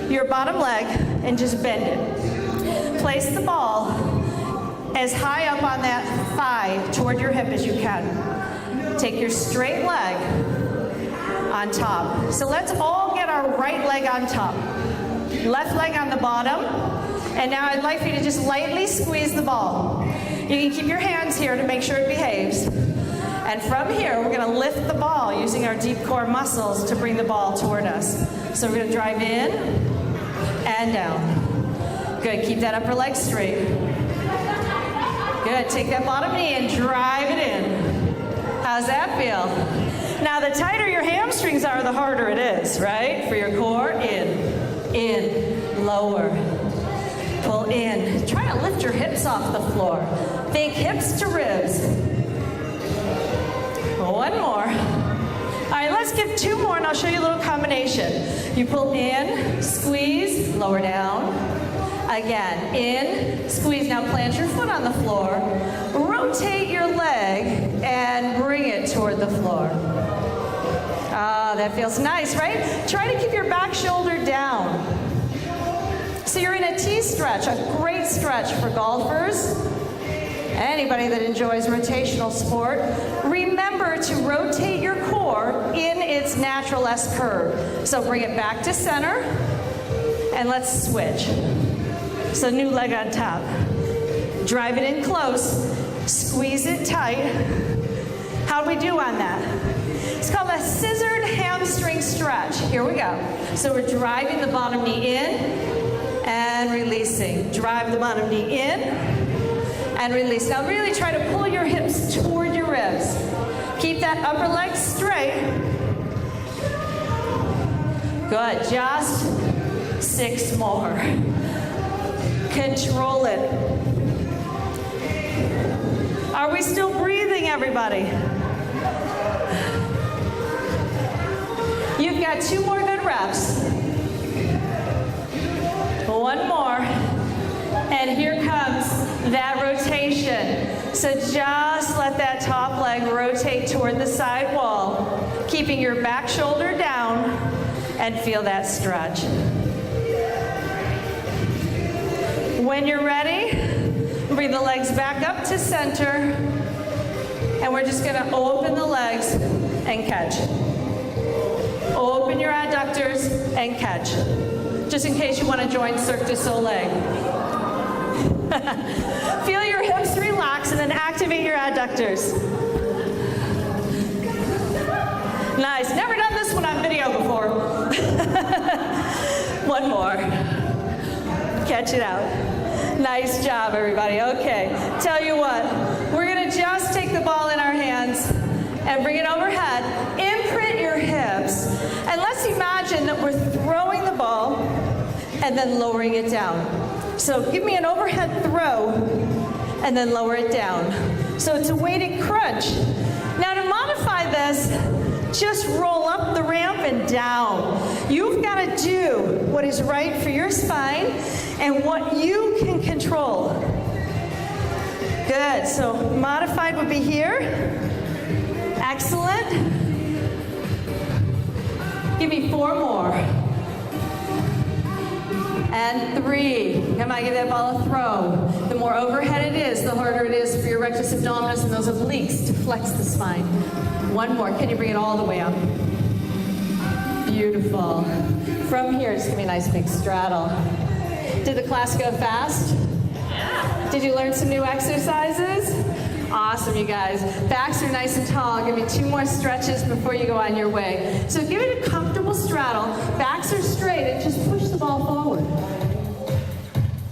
your bottom leg and just bend it. Place the ball as high up on that thigh toward your hip as you can. Take your straight leg on top. So let's all get our right leg on top. Left leg on the bottom. And now I'd like for you to just lightly squeeze the ball. You can keep your hands here to make sure it behaves. And from here, we're going to lift the ball using our deep core muscles to bring the ball toward us. So we're going to drive in and down. Good. Keep that upper leg straight. Good. Take that bottom knee and drive it in. How's that feel? Now, the tighter your hamstrings are, the harder it is, right? For your core, in, lower. Pull in. Try to lift your hips off the floor. Think hips to ribs. One more. All right, let's give two more, and I'll show you a little combination. You pull in, squeeze, lower down. Again, in, squeeze. Now plant your foot on the floor. Rotate your leg and bring it toward the floor. Ah, that feels nice, right? Try to keep your back shoulder down. So you're in a T-stretch, a great stretch for golfers, anybody that enjoys rotational sport. Remember to rotate your core in its natural S curve. So bring it back to center, and let's switch. So new leg on top. Drive it in close, squeeze it tight. How'd we do on that? It's called a scissored hamstring stretch. Here we go. So we're driving the bottom knee in, and releasing. Drive the bottom knee in and release. Now really try to pull your hips toward your ribs. Keep that upper leg straight. Good, just 6 more. Control it. Are we still breathing, everybody? You've got 2 more good reps. 1 more, and here comes that rotation. So just let that top leg rotate toward the side wall, keeping your back shoulder down, and feel that stretch. When you're ready, bring the legs back up to center, and we're just going to open the legs and catch. Open your adductors and catch. Just in case you want to join Cirque du Soleil. Feel your hips relax and then activate your adductors. Nice. Never done this one on video before. 1 more. Catch it out. Nice job, everybody. Okay. Tell you what, we're going to just take the ball in our hands and bring it overhead. Imprint your hips. And let's imagine that we're throwing the ball and then lowering it down. So give me an overhead throw and then lower it down. So it's a weighted crunch. Now to modify this, just roll up the ramp and down. You've got to do what is right for your spine and what you can control. Good, so modified would be here. Excellent. Give me 4 more. And 3. Come on, give that ball a throw. The more overhead it is, the harder it is for your rectus abdominis and those obliques to flex the spine. 1 more. Can you bring it all the way up? Beautiful. From here, just give me a nice big straddle. Did the class go fast? Yeah. Did you learn some new exercises? Awesome, you guys. Backs are nice and tall. Give me 2 more stretches before you go on your way. So give it a comfortable straddle. Backs are straight and just push the ball forward.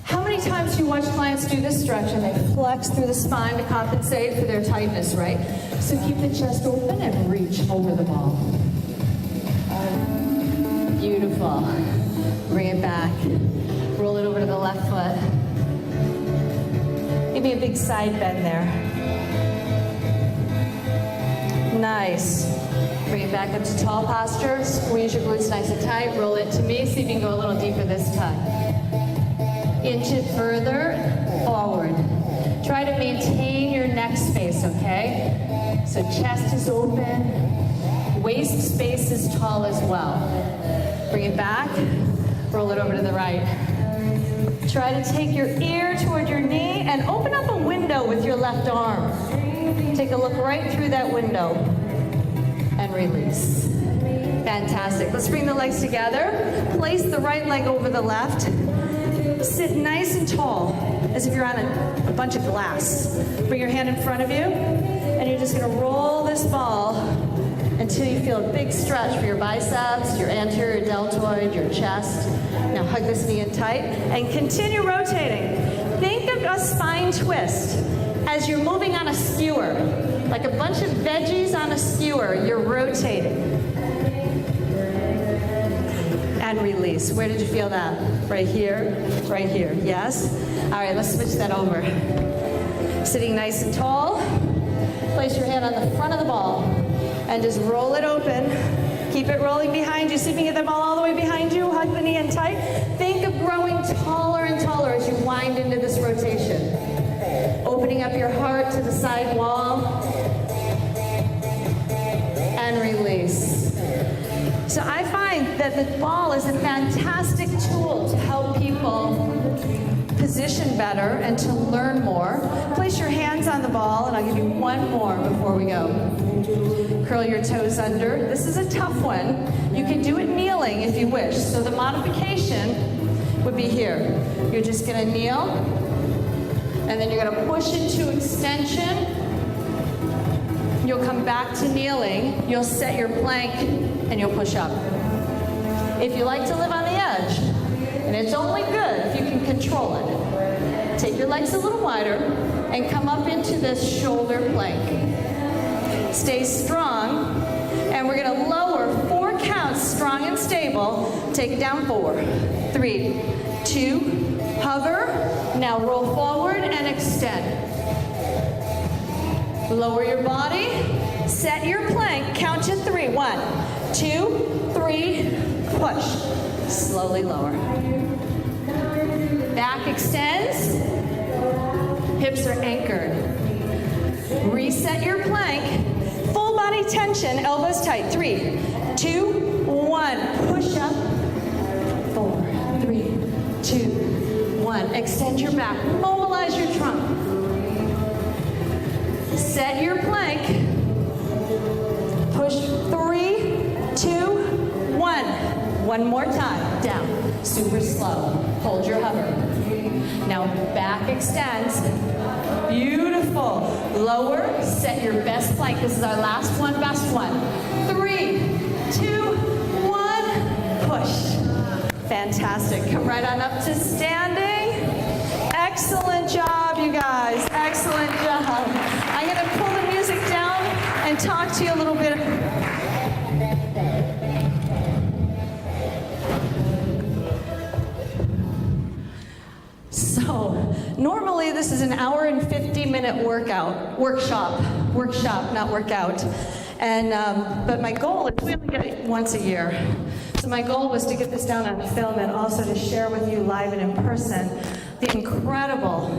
How many times do you watch clients do this stretch and they flex through the spine to compensate for their tightness, right? So keep the chest open and reach over the ball. Beautiful. Bring it back. Roll it over to the left foot. Maybe a big side bend there. Nice. Bring it back up to tall posture. Squeeze your glutes nice and tight. Roll it to me. See if you can go a little deeper this time. Inch it further, forward. Try to maintain your neck space, okay? So chest is open, waist space is tall as well. Bring it back, roll it over to the right. Try to take your ear toward your knee and open up a window with your left arm. Take a look right through that window and release. Fantastic. Let's bring the legs together. Place the right leg over the left. Sit nice and tall, as if you're on a bunch of glass. Bring your hand in front of you, and you're just going to roll this ball until you feel a big stretch for your biceps, your anterior deltoid, your chest. Now hug this knee in tight, and continue rotating. Think of a spine twist as you're moving on a skewer. Like a bunch of veggies on a skewer, you're rotating. And release. Where did you feel that? Right here, right here. Yes? All right, let's switch that over. Sitting nice and tall. Place your hand on the front of the ball and just roll it open. Keep it rolling behind you. See if you can get the ball all the way behind you. Hug the knee in tight. Think of growing taller and taller as you wind into this rotation. Opening up your heart to the side wall. And release. So I find that the ball is a fantastic tool to help people position better and to learn more. Place your hands on the ball, and I'll give you one more before we go. Curl your toes under. This is a tough one. You can do it kneeling if you wish. So the modification would be here. You're just going to kneel, and then you're going to push into extension. You'll come back to kneeling. You'll set your plank, and you'll push up. If you like to live on the edge, and it's only good if you can control it, take your legs a little wider and come up into this shoulder plank. Stay strong, and we're going to lower 4 counts, strong and stable. Take it down 4, 3, 2, hover. Now roll forward and extend. Lower your body, set your plank, count to 3. 1, 2, 3, push. Slowly lower. Back extends, hips are anchored. Reset your plank, full body tension, elbows tight. 3, 2, 1, push up. 4, 3, 2, 1. Extend your back, mobilize your trunk. Set your plank. Push 3, 2, 1. One more time. Down. Super slow. Hold your hover. Now back extends. Beautiful. Lower. Set your best plank. This is our last one, best one. 3, 2, 1. Push. Fantastic. Come right on up to standing. Excellent job, you guys. Excellent job. I'm going to pull the music down and talk to you a little bit. So, normally this is an hour and 50-minute workshop, not workout. And, but my goal is we only get it once a year. So my goal was to get this down on film and also to share with you live and in person the incredible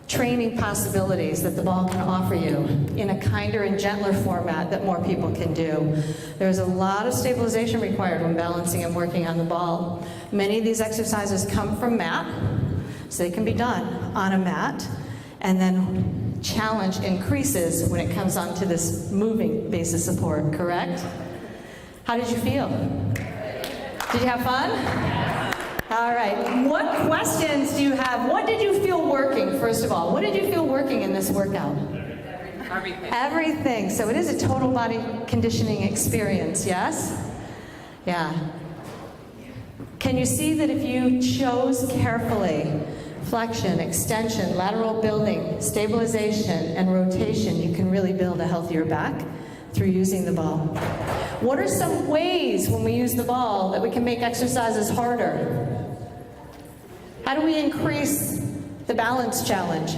training possibilities that the ball can offer you in a kinder and gentler format that more people can do. There's a lot of stabilization required when balancing and working on the ball. Many of these exercises come from mat, so they can be done on a mat, and then challenge increases when it comes onto this moving base of support, correct? How did you feel? Did you have fun? All right, what questions do you have? What did you feel working, first of all? What did you feel working in this workout? Everything. Everything. So it is a total body conditioning experience, yes? Yeah. Can you see that if you chose carefully flexion, extension, lateral building, stabilization, and rotation, you can really build a healthier back through using the ball? What are some ways when we use the ball that we can make exercises harder? How do we increase the balance challenge?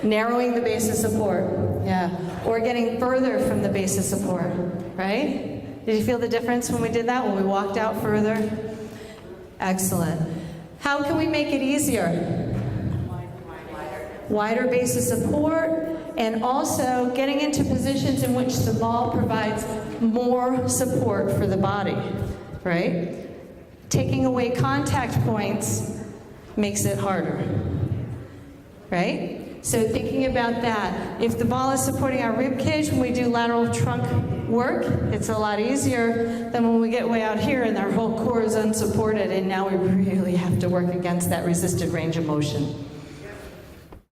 Narrowing the base of support, yeah. Or getting further from the base of support, right? Did you feel the difference when we did that, when we walked out further? Excellent. How can we make it easier? wider base of support, and also getting into positions in which the ball provides more support for the body, right? Taking away contact points makes it harder, right? So thinking about that, if the ball is supporting our rib cage when we do lateral trunk work, it's a lot easier than when we get way out here and our whole core is unsupported and now we really have to work against that resisted range of motion.